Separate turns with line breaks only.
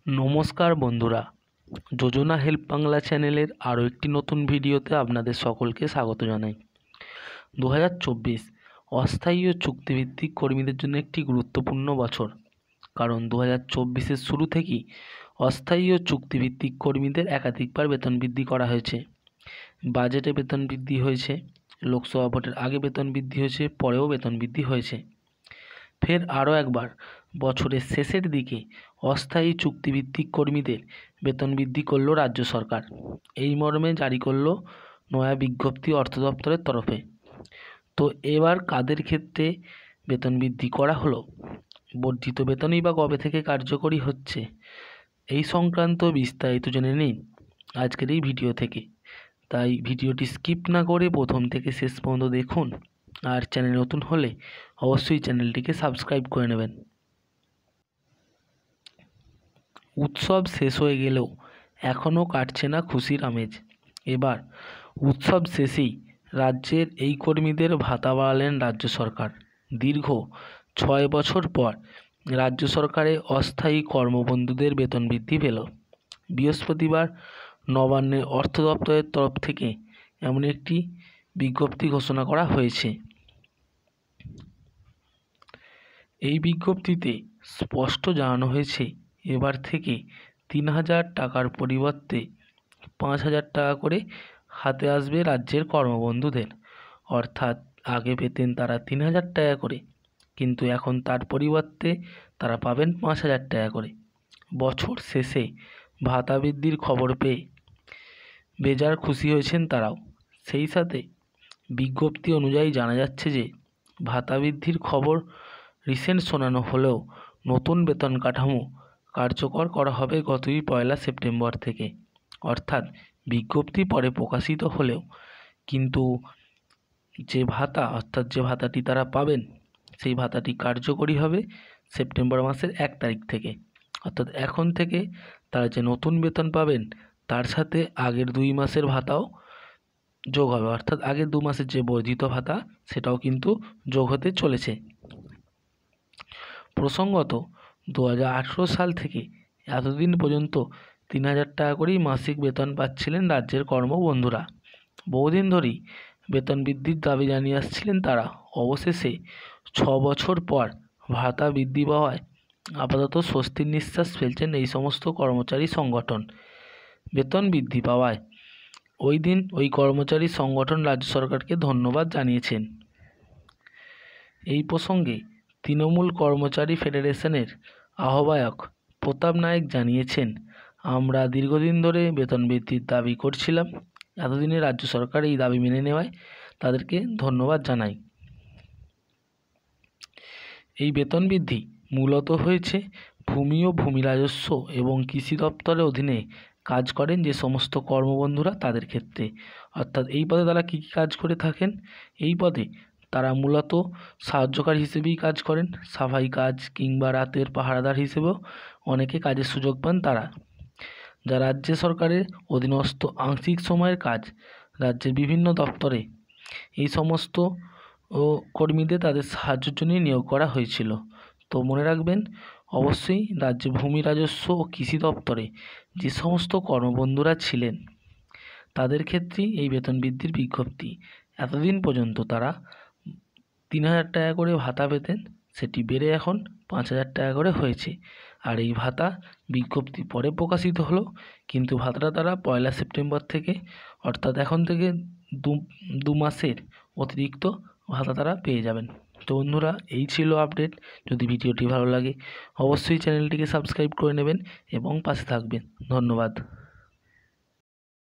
নমস্কার বন্ধুরা, যোজনা হেল্প বাংলা চ্যানেলের আরও একটি নতুন ভিডিওতে আপনাদের সকলকে স্বাগত জানাই। 2024 অস্থায়ী ও চুক্তিভিত্তিক কর্মীদের জন্য একটি গুরুত্বপূর্ণ বছর। কারণ 2024-এর শুরু থেকেই অস্থায়ী ও চুক্তিভিত্তিক কর্মীদের একাধিকবার বেতন বৃদ্ধি করা হয়েছে। বাজেটে বেতন বৃদ্ধি হয়েছে, লোকসভা ভোটের আগে বেতন বৃদ্ধি হয়েছে, পরেও বেতন বৃদ্ধি হয়েছে। ফের আরও একবার বছরের শেষের দিকে অস্থায়ী চুক্তিভিত্তিক কর্মীদের বেতন বৃদ্ধি করল রাজ্য সরকার। এই মর্মে জারি করল নয়া বিজ্ঞপ্তি অর্থ দপ্তরের তরফে। তো এবার কাদের ক্ষেত্রে বেতন বৃদ্ধি করা হলো, বর্ধিত বেতনই বা কবে থেকে কার্যকরী হচ্ছে, এই সংক্রান্ত বিস্তারিত জেনে নিন আজকের এই ভিডিও থেকে। তাই ভিডিওটি স্কিপ না করে প্রথম থেকে শেষ পর্যন্ত দেখুন। আর চ্যানেল নতুন হলে অবশ্যই চ্যানেলটিকে সাবস্ক্রাইব করে নেবেন। উৎসব শেষ হয়ে গেলেও এখনও কাটছে না খুশির আমেজ। এবার উৎসব শেষেই রাজ্যের এই কর্মীদের ভাতা বাড়ালেন রাজ্য সরকার। দীর্ঘ 6 বছর পর রাজ্য সরকারে অস্থায়ী কর্মবন্ধুদের বেতন বৃদ্ধি পেল। বৃহস্পতিবার নবান্নের অর্থ দপ্তরের তরফ থেকে এমন একটি বিজ্ঞপ্তি ঘোষণা করা হয়েছে। এই বিজ্ঞপ্তিতে স্পষ্ট জানানো হয়েছে, এবার থেকে 3,000 টাকার পরিবর্তে 5,000 টাকা করে হাতে আসবে রাজ্যের কর্মবন্ধুদের। অর্থাৎ আগে পেতেন তারা 3,000 টাকা করে, কিন্তু এখন তার পরিবর্তে তারা পাবেন 5,000 টাকা করে। বছর শেষে ভাতা বৃদ্ধির খবর পেয়ে বেজায় খুশি হয়েছেন তারাও। সেই সাথে বিজ্ঞপ্তি অনুযায়ী জানা যাচ্ছে যে ভাতা বৃদ্ধির খবর রিসেন্ট শোনানো হলেও নতুন বেতন কাঠামো কার্যকর করা হবে গতই 1 সেপ্টেম্বর থেকে। অর্থাৎ বিজ্ঞপ্তি পরে প্রকাশিত হলেও কিন্তু যে ভাতাটি তারা পাবেন, সেই ভাতাটি কার্যকরী হবে সেপ্টেম্বর মাসের 1 তারিখ থেকে। অর্থাৎ এখন থেকে তারা যে নতুন বেতন পাবেন তার সাথে আগের 2 মাসের ভাতাও যোগ হবে। অর্থাৎ আগের 2 মাসের যে বর্ধিত ভাতা সেটাও কিন্তু যোগ হতে চলেছে। প্রসঙ্গত 2018 সাল থেকে এতদিন পর্যন্ত 3,000 টাকা করেই মাসিক বেতন পাচ্ছিলেন রাজ্যের কর্মবন্ধুরা। বহুদিন ধরেই বেতন বৃদ্ধির দাবি জানিয়ে আসছিলেন তারা। অবশেষে 6 বছর পর ভাতা বৃদ্ধি পাওয়ায় আপাতত স্বস্তির নিঃশ্বাস ফেলছেন এই সমস্ত কর্মচারী সংগঠন। বেতন বৃদ্ধি পাওয়ায় ওই কর্মচারী সংগঠন রাজ্য সরকারকে ধন্যবাদ জানিয়েছেন। এই প্রসঙ্গে তৃণমূল কর্মচারী ফেডারেশনের আহ্বায়ক প্রতাপ নায়েক জানিয়েছেন, আমরা দীর্ঘদিন ধরে বেতন বৃদ্ধির দাবি করছিলাম। এতদিনে রাজ্য সরকার এই দাবি মেনে নেওয়ায় তাদেরকে ধন্যবাদ জানাই। এই বেতন বৃদ্ধি মূলত হয়েছে ভূমি ও ভূমি রাজস্ব এবং কৃষি দপ্তরের অধীনে কাজ করেন যে সমস্ত কর্মবন্ধুরা তাদের ক্ষেত্রে। অর্থাৎ এই পদে তারা কী কাজ করে থাকেন, এই পদে তারা মূলত সাহায্যকারী হিসেবেই কাজ করেন। সাফাই কাজ কিংবা রাতের পাহারাদার হিসেবেও অনেকে কাজের সুযোগ পান তারা। যা রাজ্য সরকারের অধীনস্থ আংশিক সময়ের কাজ। রাজ্যের বিভিন্ন দপ্তরে এই সমস্ত কর্মীদের তাদের সাহায্যের জন্যই নিয়োগ করা হয়েছিল। তো মনে রাখবেন, অবশ্যই রাজ্য ভূমি রাজস্ব ও কৃষি দপ্তরে যে সমস্ত কর্মবন্ধুরা ছিলেন তাদের ক্ষেত্রেই এই বেতন বৃদ্ধির বিজ্ঞপ্তি। এতদিন পর্যন্ত তারা 3,000 টাকা করে ভাতা পেতেন, সেটি বেড়ে এখন 5,000 টাকা করে হয়েছে। আর এই ভাতা বিজ্ঞপ্তি পরে প্রকাশিত হলো, কিন্তু ভাতাটা তারা 1 সেপ্টেম্বর থেকে, অর্থাৎ এখন থেকে 2 মাসের অতিরিক্ত ভাতা তারা পেয়ে যাবেন। তো বন্ধুরা, এই ছিল আপডেট। যদি ভিডিওটি ভালো লাগে অবশ্যই চ্যানেলটিকে সাবস্ক্রাইব করে নেবেন এবং পাশে থাকবেন। ধন্যবাদ।